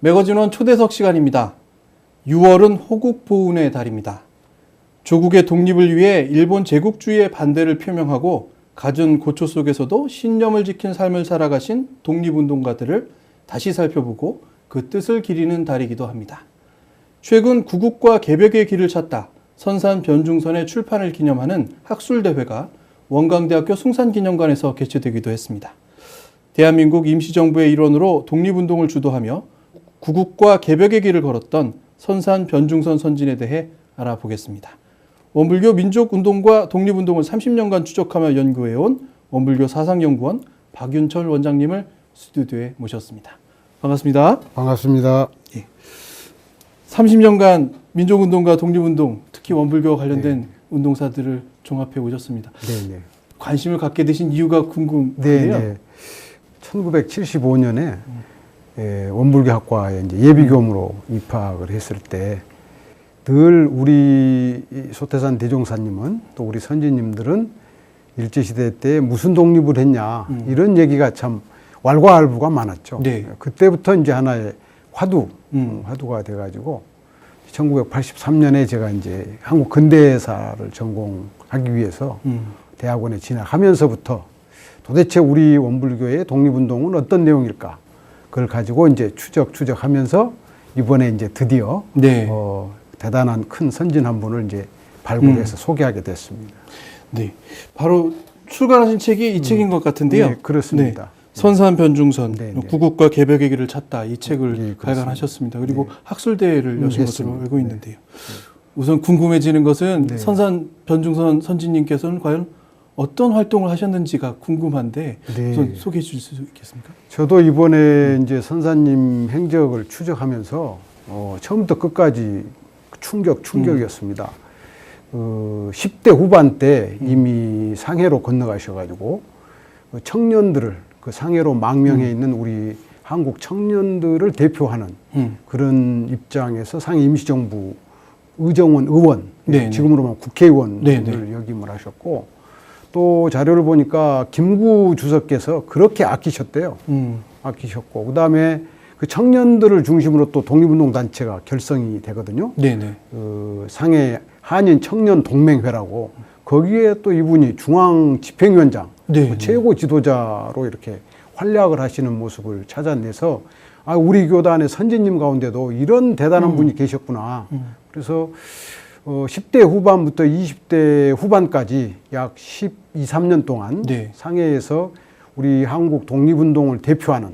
매거진원 초대석 시간입니다. 6월은 호국보훈의 달입니다. 조국의 독립을 위해 일본 제국주의의 반대를 표명하고 갖은 고초 속에서도 신념을 지킨 삶을 살아가신 독립운동가들을 다시 살펴보고 그 뜻을 기리는 달이기도 합니다. 최근 구국과 개벽의 길을 찾다 선산 변중선의 출판을 기념하는 학술대회가 원광대학교 숭산기념관에서 개최되기도 했습니다. 대한민국 임시정부의 일원으로 독립운동을 주도하며 구국과 개벽의 길을 걸었던 선산 변중선 선진에 대해 알아보겠습니다. 원불교 민족운동과 독립운동을 30년간 추적하며 연구해온 원불교 사상연구원 박윤철 원장님을 스튜디오에 모셨습니다. 반갑습니다. 반갑습니다. 예. 30년간 민족운동과 독립운동, 특히 원불교와 관련된 운동사들을 종합해 오셨습니다. 네네. 관심을 갖게 되신 이유가 궁금해요. 네네. 1975년에 원불교학과에 이제 예비교무로 입학을 했을 때 늘 우리 소태산 대종사님은 또 우리 선지님들은 일제시대 때 무슨 독립을 했냐 이런 얘기가 참 왈가왈부가 많았죠. 네. 그때부터 이제 하나의 화두가 돼가지고 1983년에 제가 이제 한국 근대사를 전공하기 위해서 대학원에 진학하면서부터 도대체 우리 원불교의 독립운동은 어떤 내용일까? 그걸 가지고 이제 추적하면서 이번에 이제 드디어 네. 대단한 큰 선진 한 분을 이제 발굴해서 소개하게 됐습니다. 네. 바로 출간하신 책이 이 책인 것 같은데요. 네, 그렇습니다. 네. 선산 변중선, 네, 네. 구국과 개벽의 길을 찾다 이 책을 네, 발간하셨습니다. 그리고 네. 학술대회를 여신 것으로 했습니다. 알고 있는데요. 우선 궁금해지는 것은 네. 선산 변중선 선진님께서는 과연 어떤 활동을 하셨는지가 궁금한데 네. 우선 소개해 주실 수 있겠습니까? 저도 이번에 이제 선사님 행적을 추적하면서 처음부터 끝까지 충격이었습니다. 10대 후반 때 이미 상해로 건너가셔가지고 청년들을 그 상해로 망명해 있는 우리 한국 청년들을 대표하는 그런 입장에서 상해 임시정부 의정원 의원, 네네. 지금으로 보면 국회의원을 네네. 역임을 하셨고 또 자료를 보니까 김구 주석께서 그렇게 아끼셨대요. 아끼셨고 그다음에 그 청년들을 중심으로 또 독립운동 단체가 결성이 되거든요. 네네. 상해 한인 청년 동맹회라고 거기에 또 이분이 중앙 집행위원장 네. 최고 지도자로 이렇게 활약을 하시는 모습을 찾아내서 아 우리 교단의 선진님 가운데도 이런 대단한 분이 계셨구나. 그래서 10대 후반부터 20대 후반까지 약 12, 13년 동안 네. 상해에서 우리 한국 독립운동을 대표하는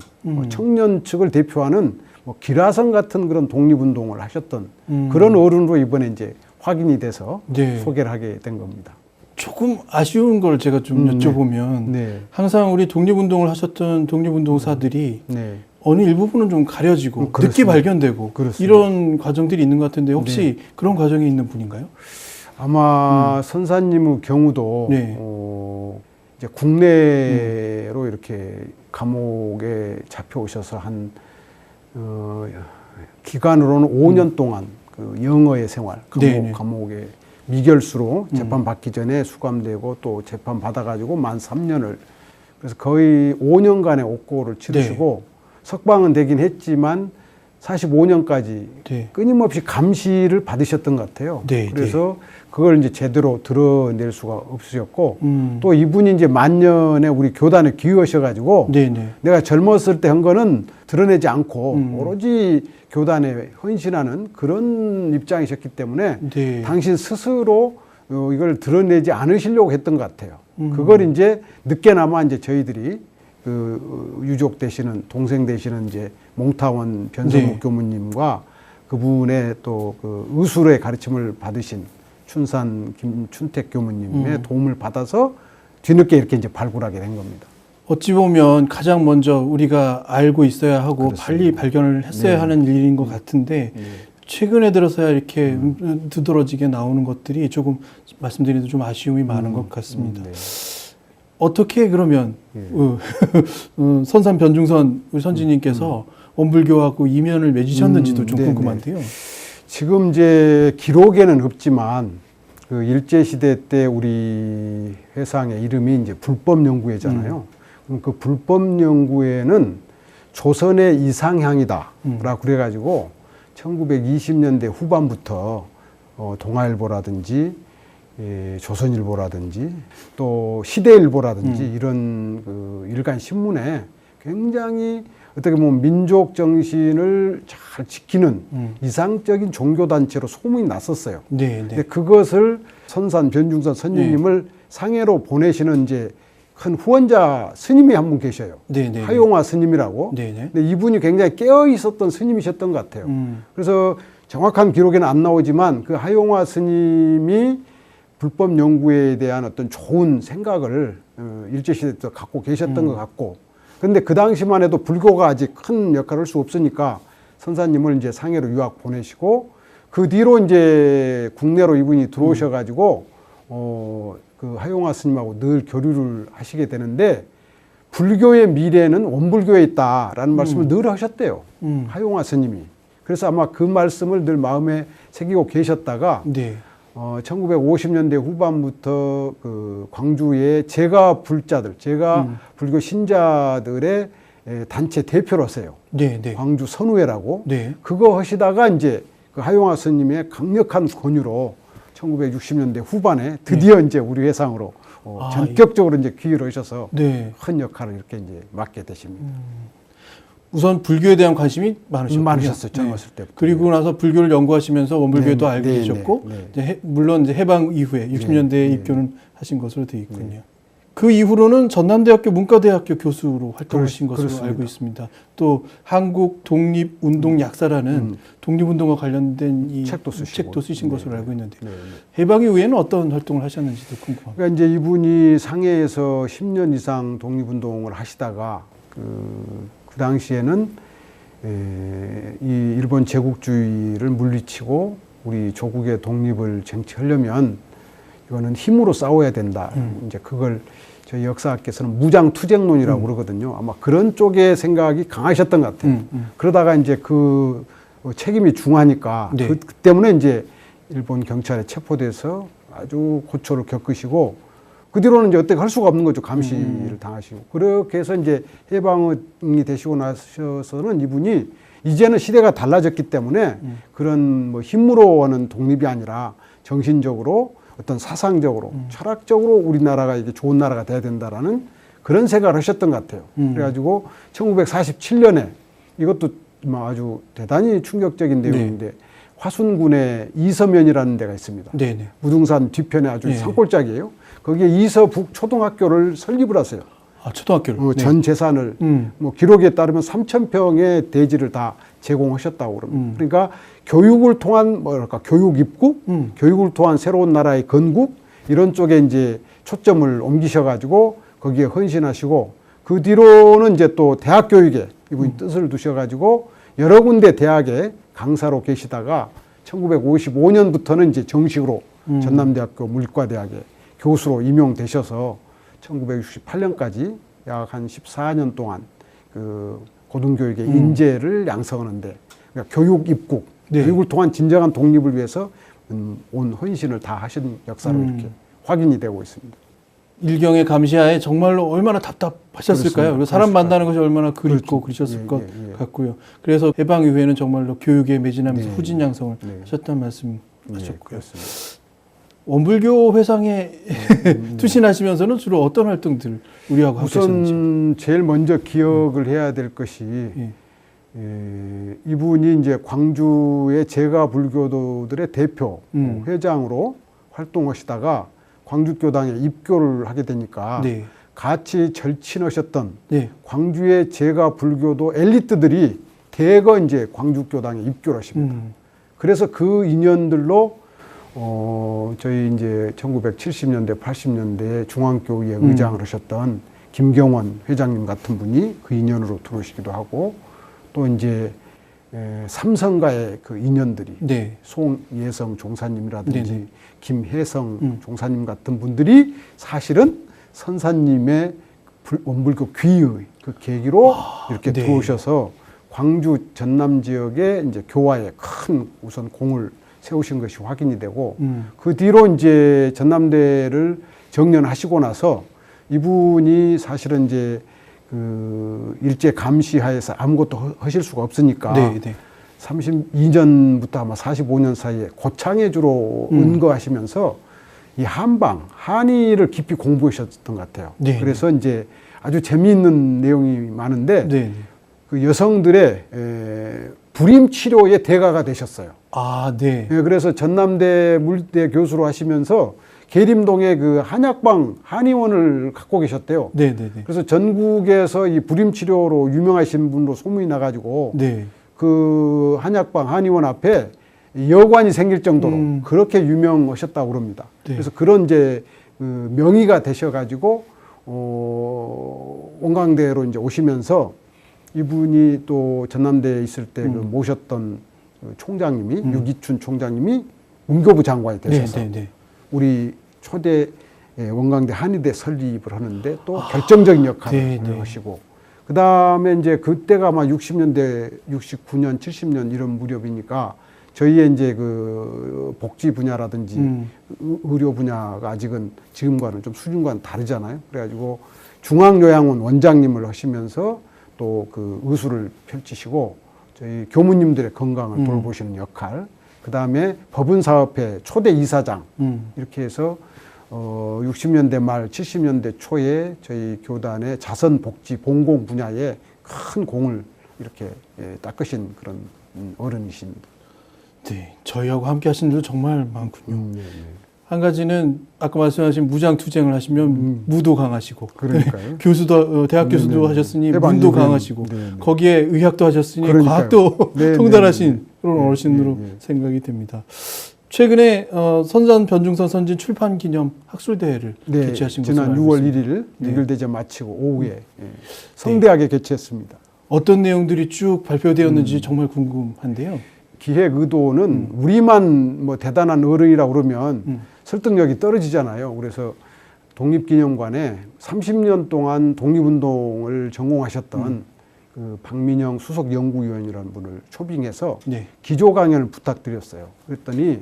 청년 측을 대표하는 뭐 기라성 같은 그런 독립운동을 하셨던 그런 어른으로 이번에 이제 확인이 돼서 네. 소개를 하게 된 겁니다. 조금 아쉬운 걸 제가 좀 여쭤보면 네. 항상 우리 독립운동을 하셨던 독립운동사들이 네. 어느 일부분은 좀 가려지고 늦게 그렇습니다. 발견되고 그렇습니다. 이런 과정들이 있는 것 같은데 혹시 그런 과정이 있는 분인가요? 아마 선사님의 경우도 네. 이제 국내로 이렇게 감옥에 잡혀오셔서 한 기간으로는 5년 동안 그 영어의 생활, 감옥에 미결수로 재판 받기 전에 수감되고 또 재판 받아가지고 만 3년을 그래서 거의 5년간의 옥고를 치르시고 석방은 되긴 했지만 45년까지 네. 끊임없이 감시를 받으셨던 것 같아요. 네, 그래서 그걸 이제 제대로 드러낼 수가 없으셨고 또 이분이 이제 만년에 우리 교단에 기여하셔가지고 내가 젊었을 때 한 거는 드러내지 않고 오로지 교단에 헌신하는 그런 입장이셨기 때문에 당신 스스로 이걸 드러내지 않으시려고 했던 것 같아요. 그걸 이제 늦게나마 이제 저희들이 그 유족 되시는 동생 되시는 이제 몽타원 변성욱 교무님과 그분의 또 그 의술의 가르침을 받으신 춘산 김춘택 교무님의 도움을 받아서 뒤늦게 이렇게 이제 발굴하게 된 겁니다. 어찌 보면 가장 먼저 우리가 알고 있어야 하고 그렇습니다. 빨리 발견을 했어야 하는 일인 것 같은데 최근에 들어서야 이렇게 두드러지게 나오는 것들이 조금 말씀드리도 좀 아쉬움이 많은 것 같습니다. 어떻게 그러면 선산 변중선 우리 선지님께서 원불교하고 이면을 맺으셨는지도 좀 궁금한데요. 지금 이제 기록에는 없지만 그 일제시대 때 우리 회상의 이름이 이제 불법연구회잖아요. 그럼 그 불법연구회는 조선의 이상향이다라고 그래가지고 1920년대 후반부터 동아일보라든지 조선일보라든지 또 시대일보라든지 이런 그 일간 신문에 굉장히 어떻게 보면 민족 정신을 잘 지키는 이상적인 종교단체로 소문이 났었어요. 근데 그것을 선산 변중산 선생님을 상해로 보내시는 이제 큰 후원자 스님이 한 분 계셔요. 하용화 스님이라고. 근데 이분이 굉장히 깨어 있었던 스님이셨던 것 같아요. 그래서 정확한 기록에는 안 나오지만 그 하용화 스님이 불법 연구에 대한 어떤 좋은 생각을 일제시대 때 갖고 계셨던 것 같고, 그런데 그 당시만 해도 불교가 아직 큰 역할을 할 수 없으니까 선사님을 이제 상해로 유학 보내시고, 그 뒤로 이제 국내로 이분이 들어오셔가지고 그 하용화 스님하고 늘 교류를 하시게 되는데, 불교의 미래는 원불교에 있다라는 말씀을 늘 하셨대요. 하용화 스님이. 그래서 아마 그 말씀을 늘 마음에 새기고 계셨다가 1950년대 후반부터 그 광주의 제가 불자들, 제가 불교 신자들의 단체 대표로서요. 광주 선우회라고. 그거 하시다가 이제 그 하용화 스님의 강력한 권유로 1960년대 후반에 드디어 이제 우리 회상으로 전격적으로 이제 귀의를 하셔서 큰 역할을 이렇게 이제 맡게 되십니다. 우선 불교에 대한 관심이 많으셨어요. 젊었을 때부터. 그리고 나서 불교를 연구하시면서 원불교도 알게 되셨고, 물론 이제 해방 이후에 60년대에 입교는 하신 것으로 되어 있군요. 그 이후로는 전남대학교 문과대학교 교수로 활동하신 것으로 그렇습니다. 알고 있습니다. 또 한국 독립운동 약사라는 독립운동과 관련된 이 책도 쓰신 것으로 알고 있는데, 해방 이후에는 어떤 활동을 하셨는지도 궁금합니다. 그러니까 이제 이분이 상해에서 10년 이상 독립운동을 하시다가 그 당시에는 이 일본 제국주의를 물리치고 우리 조국의 독립을 쟁취하려면 이거는 힘으로 싸워야 된다. 이제 그걸 저희 역사학께서는 무장투쟁론이라고 그러거든요. 아마 그런 쪽의 생각이 강하셨던 것 같아요. 그러다가 이제 그 책임이 중하니까 그 때문에 이제 일본 경찰에 체포돼서 아주 고초를 겪으시고, 그 뒤로는 이제 어떻게 할 수가 없는 거죠. 감시를 당하시고. 그렇게 해서 이제 해방이 되시고 나셔서는 이분이 이제는 시대가 달라졌기 때문에 그런 뭐 힘으로 하는 독립이 아니라 정신적으로 어떤 사상적으로 철학적으로 우리나라가 이게 좋은 나라가 돼야 된다라는 그런 생각을 하셨던 것 같아요. 그래가지고 1947년에 이것도 아주 대단히 충격적인 내용인데 화순군에 이서면이라는 데가 있습니다. 무등산 뒤편에 아주 산골짜기예요. 거기에 이서북 초등학교를 설립을 하세요. 초등학교를? 전 재산을 뭐 기록에 따르면 3,000평의 대지를 다 제공하셨다고 그럽니다. 그러니까 교육을 통한 뭐랄까 교육 입국, 교육을 통한 새로운 나라의 건국 이런 쪽에 이제 초점을 옮기셔가지고 거기에 헌신하시고, 그 뒤로는 이제 또 대학 교육에 이분이 뜻을 두셔가지고 여러 군데 대학에 강사로 계시다가 1955년부터는 이제 정식으로 전남대학교 물리과대학에 교수로 임용되셔서 1968년까지 약 한 14년 동안 그 고등교육의 인재를 양성하는데, 그러니까 교육 입국, 교육을 통한 진정한 독립을 위해서 온 헌신을 다 하신 역사로 이렇게 확인이 되고 있습니다. 일경의 감시하에 정말로 얼마나 답답하셨을까요? 그리고 사람 만나는 것이 얼마나 그립고 그러셨을 것 같고요. 그래서 해방 이후에는 정말로 교육에 매진하면서 후진 양성을 하셨다는 말씀 하셨고요. 원불교 회상에 투신하시면서는 주로 어떤 활동들 우리하고 함께 하셨는지. 우선 제일 먼저 기억을 해야 될 것이 이분이 이제 광주의 제가 불교도들의 대표 회장으로 활동하시다가 광주교당에 입교를 하게 되니까 같이 절친하셨던 광주의 제가 불교도 엘리트들이 대거 이제 광주교당에 입교를 하십니다. 그래서 그 인연들로 저희 이제 1970년대, 80년대에 중앙교회의 의장을 하셨던 김경원 회장님 같은 분이 그 인연으로 들어오시기도 하고, 또 이제 삼성과의 그 인연들이 송예성 종사님이라든지 김혜성 종사님 같은 분들이 사실은 선사님의 원불교 귀의 그 계기로 이렇게 들어오셔서 광주 전남 지역의 이제 교화에 큰 우선 공을 세우신 것이 확인이 되고, 그 뒤로 이제 전남대를 정년하시고 나서 이분이 사실은 이제 그 일제 감시하에서 아무것도 하실 수가 없으니까 네, 네. 32년부터 아마 45년 사이에 고창에 주로 은거하시면서 이 한의를 깊이 공부하셨던 것 같아요. 네, 그래서 이제 아주 재미있는 내용이 많은데 네. 그 여성들의 불임 치료의 대가가 되셨어요. 아, 네. 그래서 전남대 물리대 교수로 하시면서 계림동에 그 한약방 한의원을 갖고 계셨대요. 네, 네, 네. 그래서 전국에서 이 불임 치료로 유명하신 분으로 소문이 나가지고 네. 그 한약방 한의원 앞에 여관이 생길 정도로 그렇게 유명하셨다고 그럽니다. 네. 그래서 그런 이제 그 명의가 되셔가지고 원광대로 이제 오시면서 이분이 또 전남대에 있을 때 그 모셨던 그 총장님이 유기춘 총장님이 문교부 장관이 되셔서 네, 네, 네. 우리 초대 원광대 한의대 설립을 하는데 또 결정적인 역할을 네, 네. 하시고 그 다음에 이제 그때가 아마 60년대, 69년, 70년 이런 무렵이니까 저희의 이제 그 복지 분야라든지 의료 분야가 아직은 지금과는 좀 수준과는 다르잖아요. 그래가지고 중앙요양원 원장님을 하시면서 또 그 의술을 펼치시고 저희 교무님들의 건강을 돌보시는 역할, 그 다음에 법은사업회 초대 이사장 이렇게 해서 60년대 말 70년대 초에 저희 교단의 자선복지 봉공 분야에 큰 공을 이렇게 닦으신 그런 어른이십니다. 네, 저희하고 함께 하신 일도 정말 많군요. 한 가지는 아까 말씀하신 무장투쟁을 하시면 무도 강하시고 그러니까요. 교수도 대학 교수도 하셨으니 문도 강하시고 거기에 의학도 하셨으니 그러니까요. 과학도 통달하신 그런 어르신으로 생각이 됩니다. 최근에 선산 변중선 선진 출판 기념 학술대회를 개최하신 것으로 지난 알고 6월 있습니다. 1일 미글대전 마치고 오후에 성대하게 개최했습니다. 어떤 내용들이 쭉 발표되었는지 정말 궁금한데요. 기획 의도는 우리만 뭐 대단한 어른이라고 그러면 설득력이 떨어지잖아요. 그래서 독립기념관에 30년 동안 독립운동을 전공하셨던 그 박민영 수석연구위원이라는 분을 초빙해서 기조 강연을 부탁드렸어요. 그랬더니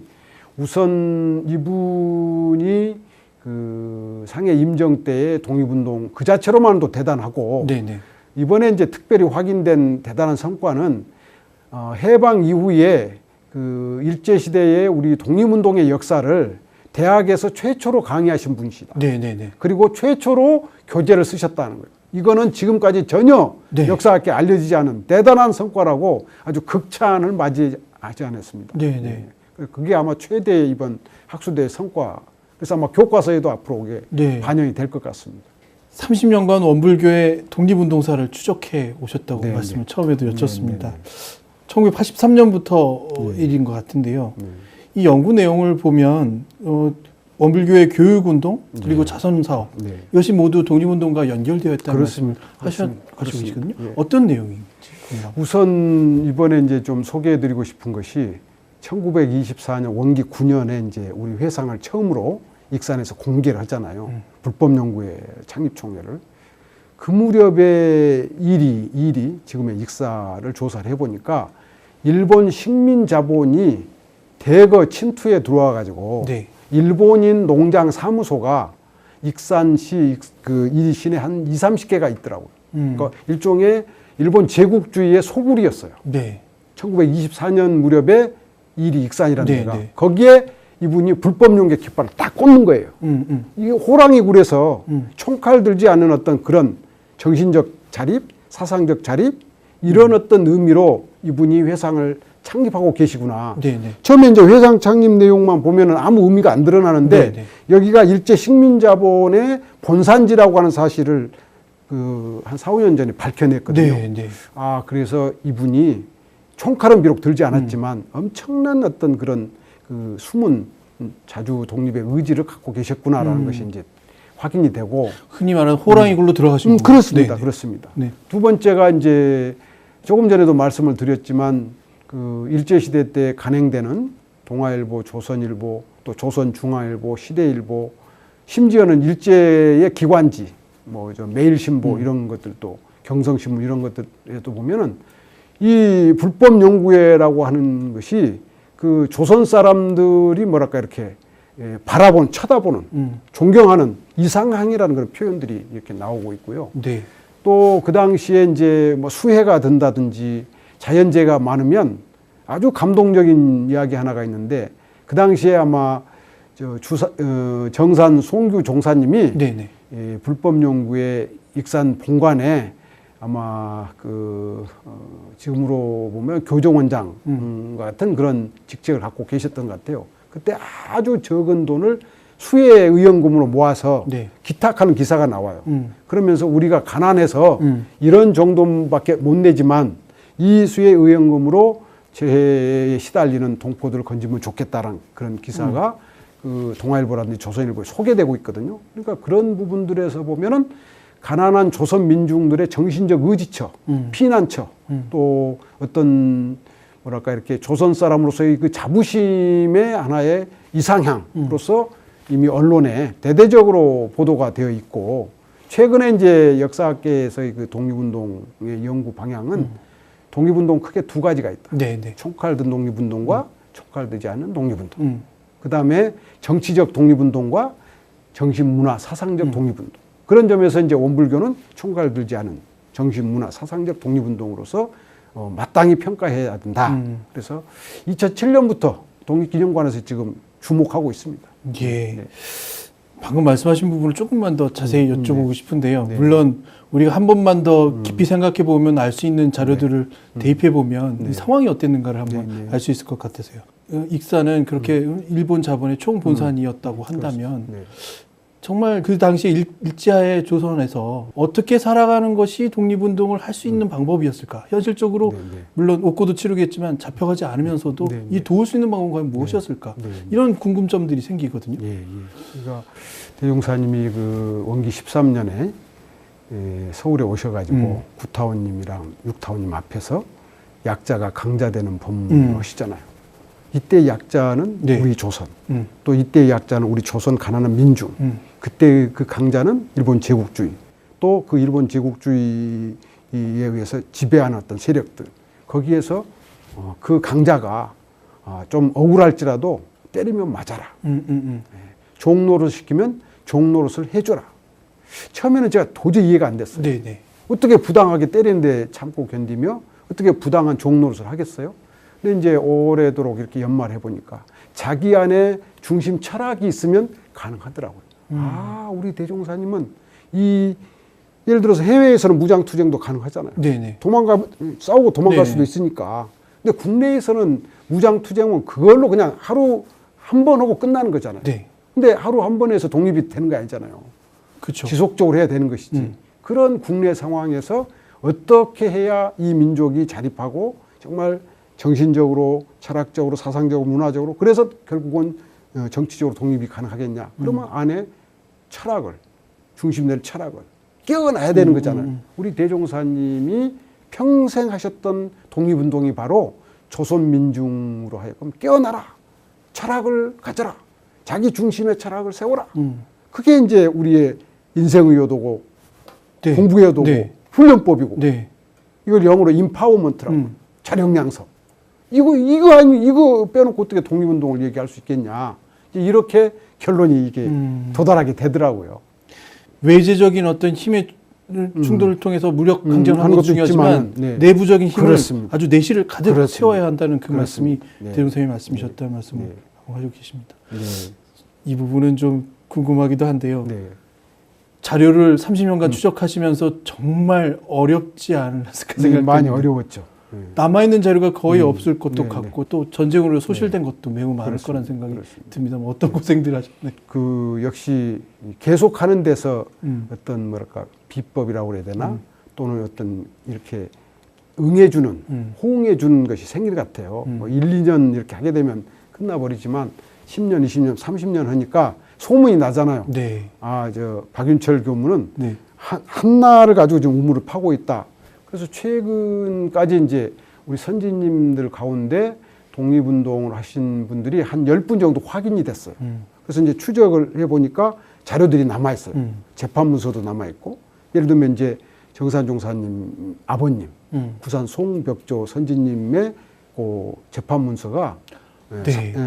우선 이분이 그 상해 임정 때의 독립운동 그 자체로만도 대단하고 이번에 이제 특별히 확인된 대단한 성과는 해방 이후에 그 일제시대의 우리 독립운동의 역사를 대학에서 최초로 강의하신 분이시다. 그리고 최초로 교재를 쓰셨다는 거예요. 이거는 지금까지 전혀 역사학계에 알려지지 않은 대단한 성과라고 아주 극찬을 맞이하지 않았습니다. 그게 아마 최대 이번 학술대회 성과. 그래서 아마 교과서에도 앞으로 그게 반영이 될 것 같습니다. 30년간 원불교의 독립운동사를 추적해 오셨다고 말씀을 처음에도 여쭙습니다. 1983년부터 일인 것 같은데요. 이 연구 내용을 보면 원불교의 교육운동 그리고 자선사업 이것이 모두 독립운동과 연결되어 있다는 말씀을 하시고 계시거든요. 어떤 내용인지 궁금합니다. 우선 이번에 이제 좀 소개해드리고 싶은 것이 1924년 원기 9년에 이제 우리 회상을 처음으로 익산에서 공개를 하잖아요. 불법연구회 창립총회를. 그 무렵의 일이 지금의 익사를 조사를 해보니까 일본 식민 자본이 대거 침투에 들어와 가지고 일본인 농장 사무소가 익산시 그 이 시내 한 20-30개가 있더라고요. 그러니까 일종의 일본 제국주의의 소굴이었어요. 1924년 무렵에 일이 익산이라는 데가 거기에 이분이 불법용계 깃발을 딱 꽂는 거예요. 이게 호랑이 굴에서 총칼 들지 않는 어떤 그런 정신적 자립, 사상적 자립 이런 어떤 의미로 이분이 회상을 창립하고 계시구나. 처음에 이제 회상 창립 내용만 보면은 아무 의미가 안 드러나는데 여기가 일제 식민자본의 본산지라고 하는 사실을 그 한 4-5년 전에 밝혀냈거든요. 아, 그래서 이분이 총칼은 비록 들지 않았지만 엄청난 어떤 그런 그 숨은 자주 독립의 의지를 갖고 계셨구나라는 것이 이제 확인이 되고 흔히 말하는 호랑이 굴로 들어가신 거죠. 그렇습니다. 그렇습니다. 두 번째가 이제 조금 전에도 말씀을 드렸지만 그 일제시대 때 간행되는 동아일보, 조선일보, 또 조선중앙일보, 시대일보, 심지어는 일제의 기관지, 뭐 저 매일신보 이런 것들도 경성신문 이런 것들에도 보면은 이 불법연구회라고 하는 것이 그 조선 사람들이 뭐랄까 이렇게 쳐다보는, 존경하는 이상항이라는 그런 표현들이 이렇게 나오고 있고요. 또 그 당시에 이제 뭐 수해가 든다든지 자연재해가 많으면 아주 감동적인 이야기 하나가 있는데, 그 당시에 아마 정산 송규 종사님이 불법 연구의 익산 본관에 아마 지금으로 보면 교정원장 같은 그런 직책을 갖고 계셨던 것 같아요. 그때 아주 적은 돈을 수해 의원금으로 모아서 기탁하는 기사가 나와요. 그러면서 우리가 가난해서 이런 정도밖에 못 내지만 이 수해 의원금으로 재해에 시달리는 동포들을 건지면 좋겠다라는 그런 기사가 그 동아일보라든지 조선일보에 소개되고 있거든요. 그러니까 그런 부분들에서 보면은 가난한 조선 민중들의 정신적 의지처, 피난처, 또 어떤 뭐랄까 이렇게 조선 사람으로서의 그 자부심의 하나의 이상향으로서 이미 언론에 대대적으로 보도가 되어 있고, 최근에 이제 역사학계에서의 그 독립운동의 연구 방향은 독립운동 크게 두 가지가 있다. 총칼 든 독립운동과 총칼 들지 않는 독립운동. 그 다음에 정치적 독립운동과 정신문화 사상적 독립운동. 그런 점에서 이제 원불교는 총칼 들지 않은 정신문화 사상적 독립운동으로서 마땅히 평가해야 된다. 그래서 2007년부터 독립기념관에서 지금 주목하고 있습니다. 예. 방금 말씀하신 부분을 조금만 더 자세히 여쭤보고 싶은데요. 물론 우리가 한 번만 더 깊이 생각해 보면 알 수 있는 자료들을 대입해 보면 이 상황이 어땠는가를 한번 알 수 있을 것 같아서요. 익산은 그렇게 일본 자본의 총본산이었다고 한다면 정말 그 당시 일제하에 조선에서 어떻게 살아가는 것이 독립운동을 할 수 있는 방법이었을까? 현실적으로 물론 옥고도 치르겠지만 잡혀가지 않으면서도 이 도울 수 있는 방법은 과연 무엇이었을까? 이런 궁금점들이 생기거든요. 그러니까 대종사님이 그 원기 13년에 서울에 오셔가지고 구타원님이랑 육타원님 앞에서 약자가 강자되는 법문을 하시잖아요. 이때 약자는 우리 조선, 또 이때 약자는 우리 조선 가난한 민중, 그때 그 강자는 일본 제국주의, 또 그 일본 제국주의에 의해서 지배하는 어떤 세력들, 거기에서 그 강자가 좀 억울할지라도 때리면 맞아라. 종노릇 시키면 종노릇을 해줘라. 처음에는 제가 도저히 이해가 안 됐어요. 어떻게 부당하게 때리는데 참고 견디며 어떻게 부당한 종노릇을 하겠어요? 근데 이제 오래도록 이렇게 연말해 보니까 자기 안에 중심 철학이 있으면 가능하더라고요. 우리 대종사님은 예를 들어서 해외에서는 무장투쟁도 가능하잖아요. 싸우고 도망갈 수도 있으니까. 근데 국내에서는 무장투쟁은 그걸로 그냥 하루 한 번 하고 끝나는 거잖아요. 근데 하루 한 번 해서 독립이 되는 거 아니잖아요. 그쵸. 지속적으로 해야 되는 것이지. 그런 국내 상황에서 어떻게 해야 이 민족이 자립하고 정말 정신적으로, 철학적으로, 사상적으로, 문화적으로, 그래서 결국은 정치적으로 독립이 가능하겠냐. 그러면 안에 철학을, 중심될 철학을 깨어나야 되는 거잖아요. 우리 대종사님이 평생 하셨던 독립운동이 바로 조선 민중으로 하여금 깨어나라. 철학을 가져라. 자기 중심의 철학을 세워라. 그게 이제 우리의 인생의 요도고, 공부의 요도고, 훈련법이고, 이걸 영어로 임파워먼트라고, 자력양성. 이거 빼놓고 어떻게 독립운동을 얘기할 수 있겠냐. 이렇게 결론이 이게 도달하게 되더라고요. 외재적인 어떤 힘의 충돌을 통해서 무력 강전하는 것도 중요하지만 내부적인 힘을 그렇습니다. 아주 내실을 가득 그렇습니다. 채워야 한다는 그 그렇습니다. 말씀이 대종사님이 말씀이셨다는 말씀을 하고 계십니다. 이 부분은 좀 궁금하기도 한데요. 자료를 30년간 추적하시면서 정말 어렵지 않았을까 생각합니다. 많이 어려웠죠. 남아있는 자료가 거의 없을 것도 같고 또 전쟁으로 소실된 것도 매우 많을 거란 생각이 듭니다. 어떤 고생들 하셨나요? 그 역시 계속하는 데서 어떤 뭐랄까 비법이라고 그래야 되나 또는 어떤 이렇게 응해주는 호응해주는 것이 생길 것 같아요. 뭐 1, 2년 이렇게 하게 되면 끝나버리지만 10년, 20년, 30년 하니까 소문이 나잖아요. 박윤철 교무는 한나를 가지고 지금 우물을 파고 있다. 그래서 최근까지 이제 우리 선진님들 가운데 독립운동을 하신 분들이 한 10분 정도 확인이 됐어요. 그래서 이제 추적을 해보니까 자료들이 남아있어요. 재판문서도 남아있고, 예를 들면 이제 정산종사님 아버님, 구산 송벽조 선진님의 그 재판문서가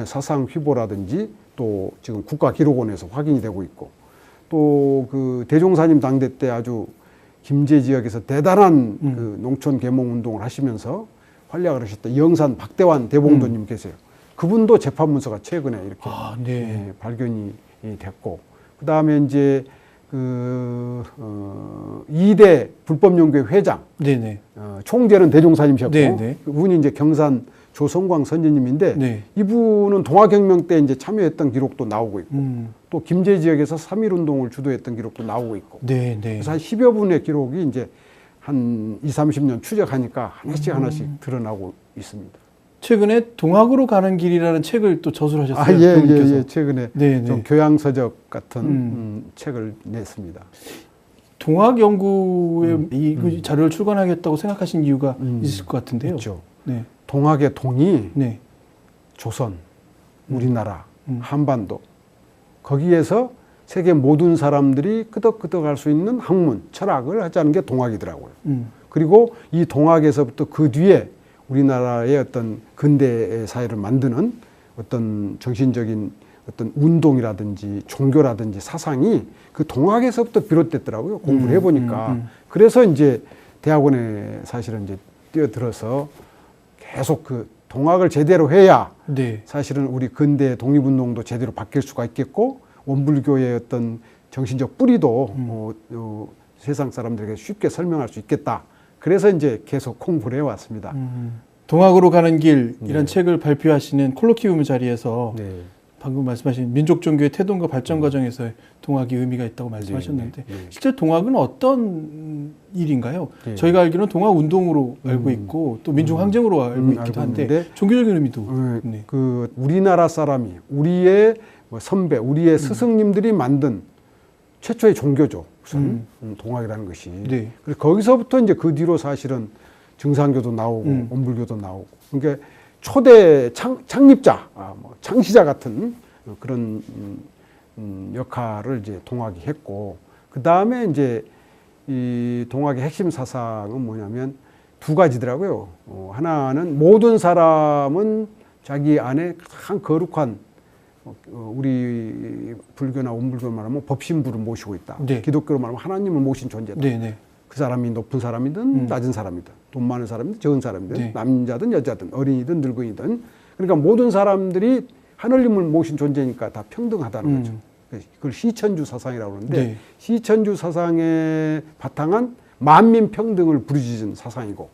사상 휘보라든지 또 지금 국가기록원에서 확인이 되고 있고, 또 그 대종사님 당대 때 아주 김제 지역에서 대단한 그 농촌 계몽 운동을 하시면서 활약을 하셨던 영산 박대환 대봉도님 계세요. 그분도 재판 문서가 최근에 이렇게 네, 발견이 됐고, 그 다음에 이제 이대 불법연구회 회장, 네네. 총재는 대종사님이셨고, 네네. 그분이 이제 경산 조성광 선생님인데, 네. 이분은 동학혁명 때 이제 참여했던 기록도 나오고 있고, 또 김제 지역에서 3.1 운동을 주도했던 기록도 나오고 있고, 네네. 그래서 한 10여 분의 기록이 이제 한 20, 30년 추적하니까 하나씩 드러나고 있습니다. 최근에 동학으로 가는 길이라는 책을 또 저술하셨어요. 아, 예. 최근에 네네. 좀 교양서적 같은 책을 냈습니다. 동학 연구에 이 자료를 출간하겠다고 생각하신 이유가 있을 것 같은데요. 있죠. 네. 동학의 동이 네. 조선, 우리나라, 한반도 거기에서 세계 모든 사람들이 끄덕끄덕할 수 있는 학문, 철학을 하자는 게 동학이더라고요. 그리고 이 동학에서부터 그 뒤에 우리나라의 어떤 근대 사회를 만드는 어떤 정신적인 어떤 운동이라든지 종교라든지 사상이 그 동학에서부터 비롯됐더라고요. 공부를 해보니까. 그래서 이제 대학원에 사실은 이제 뛰어들어서 계속 그 동학을 제대로 해야 네. 사실은 우리 근대 독립운동도 제대로 바뀔 수가 있겠고 원불교의 어떤 정신적 뿌리도 세상 사람들에게 쉽게 설명할 수 있겠다. 그래서 이제 계속 공부를 해왔습니다. 동학으로 가는 길이란 네. 책을 발표하시는 콜로키움 자리에서 네. 방금 말씀하신 민족 종교의 태동과 발전 과정에서 동학이 의미가 있다고 말씀하셨는데 네. 실제 동학은 어떤 일인가요? 네. 저희가 알기로는 동학 운동으로 알고 있고 또 민족 항쟁으로 알고 있기도 한데 종교적인 의미도 네. 그 우리나라 사람이 우리의 선배, 우리의 스승님들이 만든 최초의 종교죠. 우선 동학이라는 것이. 네. 그래서 거기서부터 이제 그 뒤로 사실은 증산교도 나오고 원불교도 나오고. 그러니까 초대 창립자, 창시자 같은 그런 역할을 이제 동학이 했고, 그 다음에 이제 이 동학의 핵심 사상은 뭐냐면 두 가지더라고요. 하나는 모든 사람은 자기 안에 가장 거룩한 우리 불교나 원불교 말하면 법신부를 모시고 있다. 네. 기독교로 말하면 하나님을 모신 존재다. 네, 네. 그 사람이 높은 사람이든 낮은 사람이든 돈 많은 사람이든 적은 사람이든 네. 남자든 여자든 어린이든 늙은이든 그러니까 모든 사람들이 하늘님을 모신 존재니까 다 평등하다는 거죠. 그걸 시천주 사상이라고 하는데 네. 시천주 사상의 바탕은 만민 평등을 부르짖은 사상이고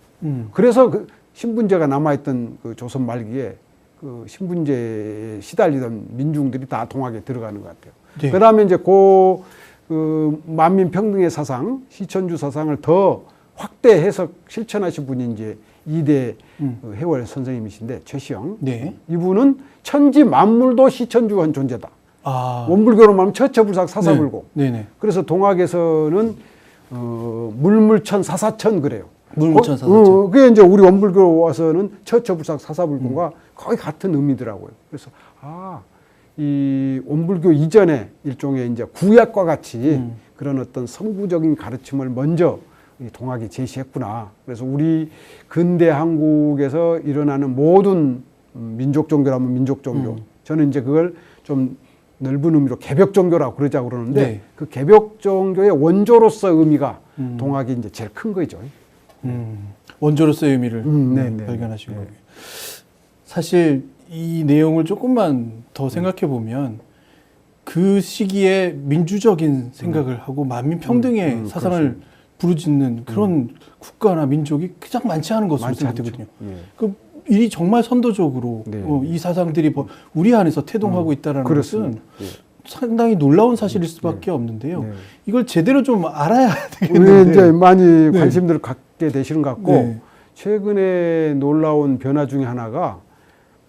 그래서 그 신분제가 남아있던 그 조선 말기에 그 신분제에 시달리던 민중들이 다 동학에 들어가는 것 같아요. 네. 그 다음에 이제 그 만민 평등의 사상, 시천주 사상을 더 확대 해석 실천하신 분이 이제 이대 그 해월 선생님이신데 최시영. 네. 이분은 천지 만물도 시천주한 존재다. 아. 원불교로 말하면 처처불삭 사사불고. 네. 네네. 그래서 동학에서는 물물천 사사천 그래요. 물물천 사사천. 그게 이제 우리 원불교로 와서는 처처불삭 사사불고가 거의 같은 의미더라고요. 그래서 이 원불교 이전에 일종의 이제 구약과 같이 그런 어떤 성구적인 가르침을 먼저 이 동학이 제시했구나. 그래서 우리 근대 한국에서 일어나는 모든 민족 종교라면 민족 종교. 저는 이제 그걸 좀 넓은 의미로 개벽 종교라고 그러자고 그러는데 네. 그 개벽 종교의 원조로서 의미가 동학이 이제 제일 큰 거죠. 원조로서의 의미를 발견하신 거예요. 사실 이 내용을 조금만 더 생각해 보면 그 시기에 민주적인 생각을 하고 만민 평등의 사상을 그렇습니다. 부르짖는 그런 국가나 민족이 가장 많지 않은 것으로 생각되거든요. 그 일이 정말 선도적으로 이 사상들이 우리 안에서 태동하고 있다는 것은 상당히 놀라운 사실일 수밖에 없는데요. 이걸 제대로 좀 알아야 되겠는데. 이제 많이 관심들을 갖게 되시는 것 같고 최근에 놀라운 변화 중에 하나가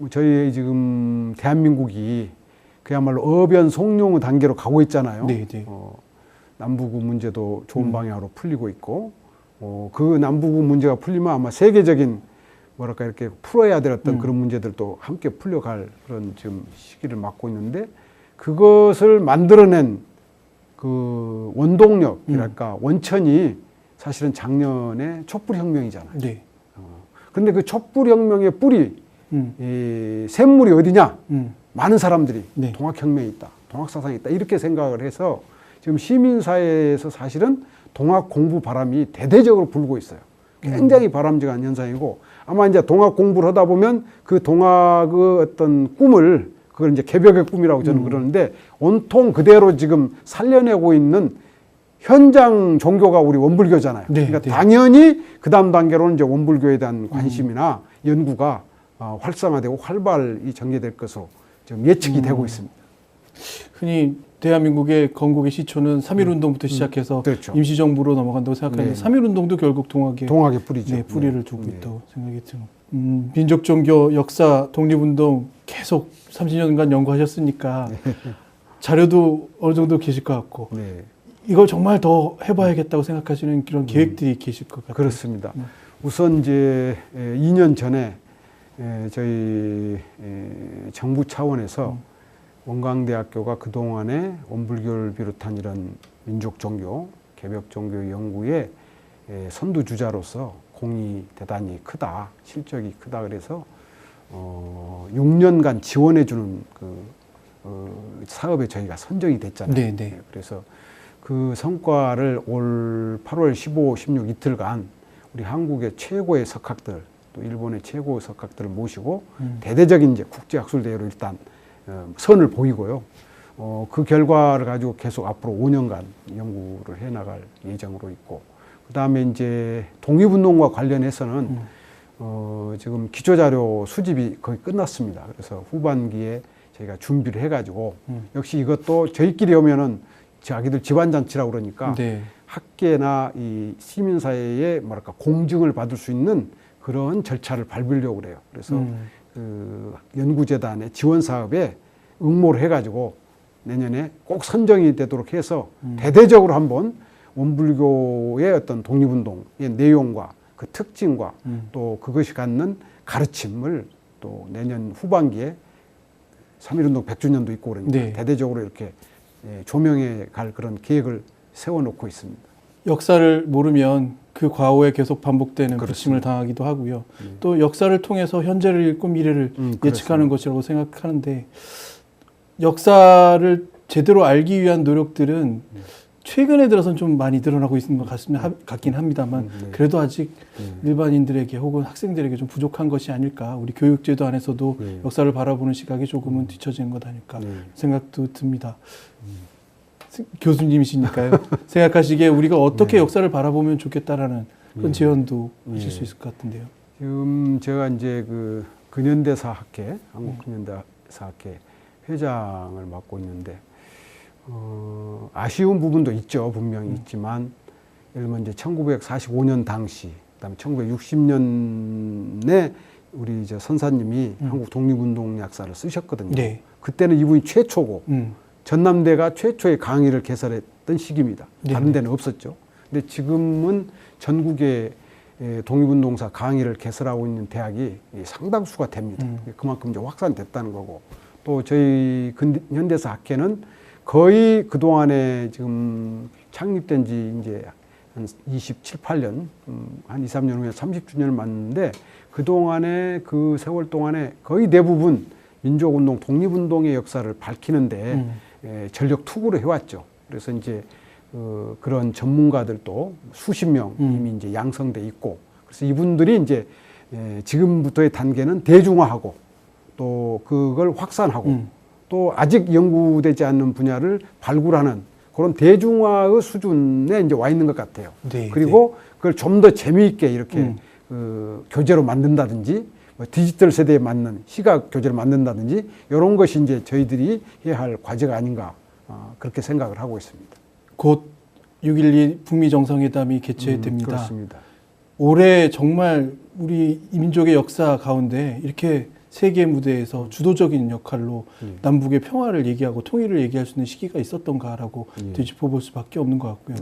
저희 지금 대한민국이 그야말로 어변 송룡의 단계로 가고 있잖아요. 남북우 문제도 좋은 방향으로 풀리고 있고 그 남북우 문제가 풀리면 아마 세계적인 뭐랄까 이렇게 풀어야 될 어떤 그런 문제들도 함께 풀려갈 그런 지금 시기를 맞고 있는데 그것을 만들어낸 그 원동력이랄까 원천이 사실은 작년에 촛불혁명이잖아요. 그런데 그 촛불혁명의 뿌리 이 샘물이 어디냐? 많은 사람들이 동학혁명이 있다, 동학사상이 있다 이렇게 생각을 해서 지금 시민사회에서 사실은 동학 공부 바람이 대대적으로 불고 있어요. 굉장히 바람직한 현상이고, 아마 이제 동학 공부를 하다 보면 그 동학의 어떤 꿈을, 그걸 이제 개벽의 꿈이라고 저는 그러는데, 온통 그대로 지금 살려내고 있는 현장 종교가 우리 원불교잖아요. 네, 그러니까 네. 당연히 그 다음 단계로는 이제 원불교에 대한 관심이나 연구가 활성화되고 활발히 전개될 것으로 지금 예측이 되고 있습니다. 흔히 대한민국의 건국의 시초는 3.1운동부터 시작해서 그렇죠. 임시정부로 넘어간다고 생각하는데 네. 3.1운동도 결국 동학의 뿌리죠. 네, 뿌리를 두고 있다고 생각이 듭니다. 민족, 종교, 역사, 독립운동 계속 30년간 연구하셨으니까 자료도 어느 정도 계실 것 같고 네. 이걸 정말 더 해봐야겠다고 생각하시는 그런 계획들이 계실 것 같아요. 그렇습니다. 우선 이제 2년 전에 저희 정부 차원에서 원광대학교가 그동안에 원불교를 비롯한 이런 민족 종교, 개벽 종교 연구에 선두주자로서 공이 대단히 크다, 실적이 크다 그래서 6년간 지원해주는 사업에 저희가 선정이 됐잖아요. 네, 네. 그래서 그 성과를 올 8월 15, 16 이틀간 우리 한국의 최고의 석학들, 또 일본의 최고의 석학들을 모시고 대대적인 이제 국제학술대회로 일단 선을 보이고요. 그 결과를 가지고 계속 앞으로 5년간 연구를 해나갈 예정으로 있고, 그 다음에 이제 독립운동과 관련해서는 지금 기초자료 수집이 거의 끝났습니다. 그래서 후반기에 저희가 준비를 해가지고 역시 이것도 저희끼리 오면은 자기들 집안잔치라고 그러니까 네. 학계나 이 시민사회에 뭐랄까 공증을 받을 수 있는 그런 절차를 밟으려고 그래요. 그래서 그 연구재단의 지원 사업에 응모를 해가지고 내년에 꼭 선정이 되도록 해서 대대적으로 한번 원불교의 어떤 독립운동의 내용과 그 특징과 또 그것이 갖는 가르침을 또 내년 후반기에 3.1운동 100주년도 있고 그러니까 네. 대대적으로 이렇게 조명해 갈 그런 계획을 세워놓고 있습니다. 역사를 모르면 그 과거에 계속 반복되는 그렇습니다. 부침을 당하기도 하고요. 또 역사를 통해서 현재를 읽고 미래를 예측하는 것이라고 생각하는데 역사를 제대로 알기 위한 노력들은 최근에 들어서는 좀 많이 늘어나고 있는 것 같긴 합니다만 그래도 아직 일반인들에게 혹은 학생들에게 좀 부족한 것이 아닐까. 우리 교육제도 안에서도 역사를 바라보는 시각이 조금은 뒤처지는 것 아닐까 생각도 듭니다. 교수님이시니까요. 생각하시기에 우리가 어떻게 역사를 바라보면 좋겠다라는 그런 제언도 하실 수 있을 것 같은데요. 지금 제가 이제 그 근현대사학회, 한국근현대사학회 회장을 맡고 있는데 아쉬운 부분도 있죠. 분명히 있지만 예를 들면 이제 1945년 당시, 그다음에 1960년에 우리 이제 선사님이 한국 독립운동 약사를 쓰셨거든요. 네. 그때는 이분이 최초고 전남대가 최초의 강의를 개설했던 시기입니다. 다른 데는 없었죠. 근데 지금은 전국에 독립운동사 강의를 개설하고 있는 대학이 상당수가 됩니다. 그만큼 이제 확산됐다는 거고, 또 저희 현대사 학회는 거의 그동안에 지금 창립된 지 이제 한 27, 8년, 한 2, 3년 후에 30주년을 맞는데 그동안에 그 세월 동안에 거의 대부분 민족운동, 독립운동의 역사를 밝히는데 전력 투구를 해왔죠. 그래서 이제 그런 전문가들도 수십 명 이미 이제 양성돼 있고, 그래서 이분들이 이제 지금부터의 단계는 대중화하고 또 그걸 확산하고 또 아직 연구되지 않는 분야를 발굴하는 그런 대중화의 수준에 이제 와 있는 것 같아요. 네, 그리고 그걸 좀 더 재미있게 이렇게 교재로 만든다든지 뭐 디지털 세대에 맞는 시각 교재를 만든다든지 이런 것이 이제 저희들이 해야 할 과제가 아닌가 그렇게 생각을 하고 있습니다. 곧 6.12 북미 정상회담이 개최됩니다. 그렇습니다. 올해 정말 우리 민족의 역사 가운데 이렇게 세계 무대에서 주도적인 역할로 남북의 평화를 얘기하고 통일을 얘기할 수 있는 시기가 있었던가라고 되짚어 볼 수밖에 없는 것 같고요.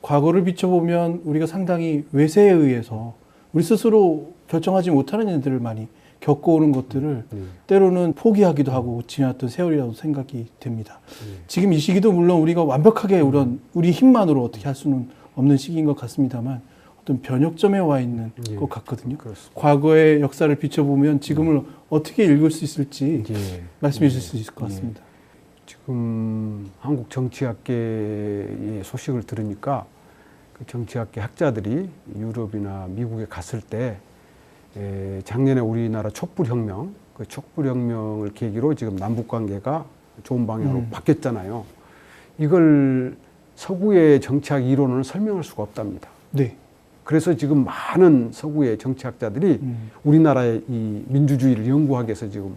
과거를 비춰보면 우리가 상당히 외세에 의해서 우리 스스로 결정하지 못하는 일들을 많이 겪어오는 것들을 때로는 포기하기도 하고 지났던 세월이라고 생각이 됩니다. 지금 이 시기도 물론 우리가 완벽하게 우리 힘만으로 어떻게 할 수는 없는 시기인 것 같습니다만 어떤 변혁점에 와 있는 것 같거든요. 그렇습니다. 과거의 역사를 비춰보면 지금을 어떻게 읽을 수 있을지 말씀해 주실 수 있을 것 같습니다. 지금 한국 정치학계의 소식을 들으니까 그 정치학계 학자들이 유럽이나 미국에 갔을 때 작년에 우리나라 촛불혁명, 그 촛불혁명을 계기로 지금 남북관계가 좋은 방향으로 바뀌었잖아요. 이걸 서구의 정치학 이론은 설명할 수가 없답니다. 네. 그래서 지금 많은 서구의 정치학자들이 우리나라의 이 민주주의를 연구하기 위해서 지금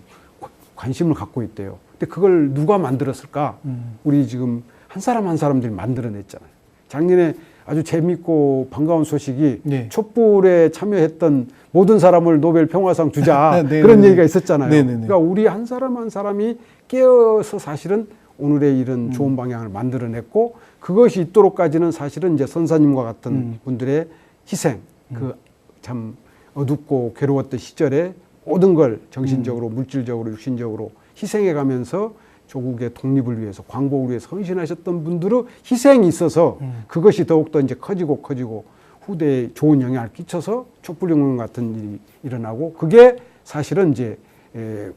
관심을 갖고 있대요. 근데 그걸 누가 만들었을까? 우리 지금 한 사람 한 사람들이 만들어냈잖아요. 작년에 아주 재밌고 반가운 소식이 네. 촛불에 참여했던 모든 사람을 노벨 평화상 주자 그런 얘기가 있었잖아요. 그러니까 우리 한 사람 한 사람이 깨어서 사실은 오늘의 이런 좋은 방향을 만들어냈고 그것이 있도록까지는 사실은 이제 선사님과 같은 분들의 희생, 그 참 어둡고 괴로웠던 시절에 모든 걸 정신적으로, 물질적으로, 육신적으로 희생해 가면서 조국의 독립을 위해서, 광복을 위해서 헌신하셨던 분들의 희생이 있어서 그것이 더욱더 이제 커지고 후대에 좋은 영향을 끼쳐서 촛불혁명 같은 일이 일어나고 그게 사실은 이제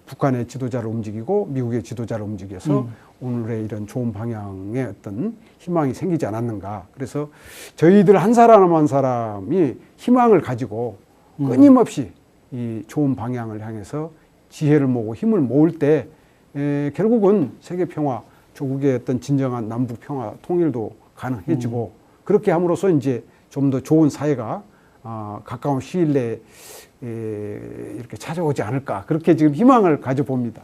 북한의 지도자를 움직이고 미국의 지도자를 움직여서 오늘의 이런 좋은 방향의 어떤 희망이 생기지 않았는가. 그래서 저희들 한 사람 한 사람이 희망을 가지고 끊임없이 이 좋은 방향을 향해서 지혜를 모으고 힘을 모을 때 결국은 세계 평화, 조국의 어떤 진정한 남북 평화 통일도 가능해지고 그렇게 함으로써 이제 좀 더 좋은 사회가 가까운 시일 내에 이렇게 찾아오지 않을까 그렇게 지금 희망을 가져봅니다.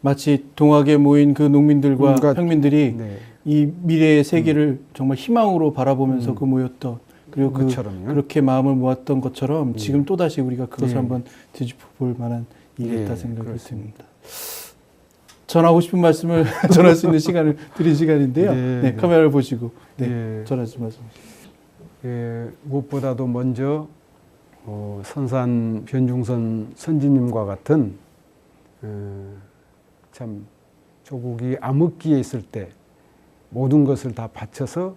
마치 동학에 모인 그 농민들과 평민들이 네. 이 미래의 세계를 정말 희망으로 바라보면서 그 모였던 그리고 그렇게 마음을 모았던 것처럼 지금 또다시 우리가 그것을 한번 뒤집어 볼 만한 일이 있다 생각이 듭니다. 전하고 싶은 말씀을 전할 수 있는 시간을 드린 시간인데요. 네, 카메라를 보시고 전하신 말씀. 무엇보다도 먼저 선산 변중선 선지님과 같은 참 조국이 암흑기에 있을 때 모든 것을 다 바쳐서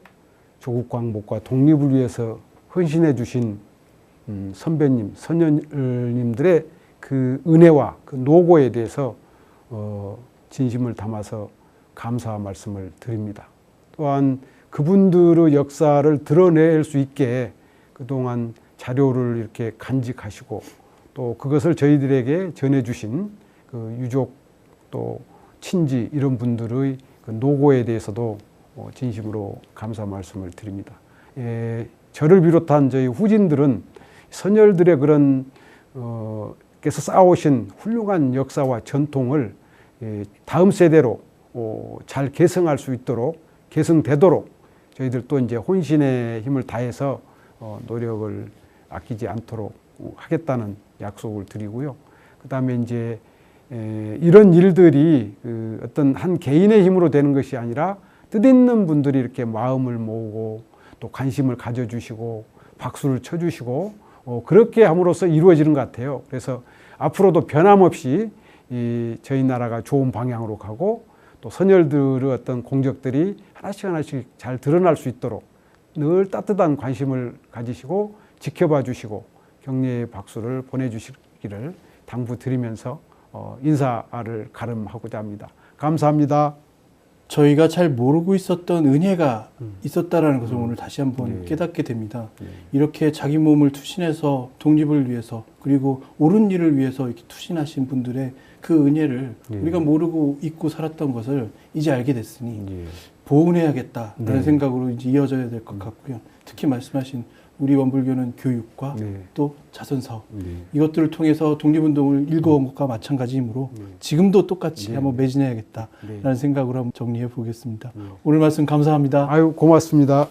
조국 광복과 독립을 위해서 헌신해 주신 선배님, 선녀님들의 그 은혜와 그 노고에 대해서 진심을 담아서 감사 말씀을 드립니다. 또한 그분들의 역사를 드러낼 수 있게 그동안 자료를 이렇게 간직하시고 또 그것을 저희들에게 전해주신 그 유족 또 친지 이런 분들의 그 노고에 대해서도 진심으로 감사 말씀을 드립니다. 저를 비롯한 저희 후진들은 선열들의 그런 께서 쌓아오신 훌륭한 역사와 전통을 다음 세대로 잘 계승할 수 있도록 계승되도록 저희들 또 이제 혼신의 힘을 다해서 노력을 아끼지 않도록 하겠다는 약속을 드리고요. 그 다음에 이제 이런 일들이 그 어떤 한 개인의 힘으로 되는 것이 아니라 뜻있는 분들이 이렇게 마음을 모으고 또 관심을 가져주시고 박수를 쳐주시고 그렇게 함으로써 이루어지는 것 같아요. 그래서 앞으로도 변함없이 저희 나라가 좋은 방향으로 가고 또 선열들의 어떤 공적들이 하나씩 잘 드러날 수 있도록 늘 따뜻한 관심을 가지시고 지켜봐 주시고 격려의 박수를 보내주시기를 당부드리면서 인사를 가름하고자 합니다. 감사합니다. 저희가 잘 모르고 있었던 은혜가 있었다라는 것을 오늘 다시 한번 깨닫게 됩니다. 이렇게 자기 몸을 투신해서 독립을 위해서 그리고 옳은 일을 위해서 이렇게 투신하신 분들의 그 은혜를 우리가 모르고 잊고 살았던 것을 이제 알게 됐으니 보훈해야겠다라는 생각으로 이제 이어져야 될 것 같고요. 특히 말씀하신 우리 원불교는 교육과 또 자선사업 이것들을 통해서 독립운동을 일궈온 것과 마찬가지이므로 지금도 똑같이 한번 매진해야겠다라는 생각으로 한번 정리해 보겠습니다. 오늘 말씀 감사합니다. 아유 고맙습니다.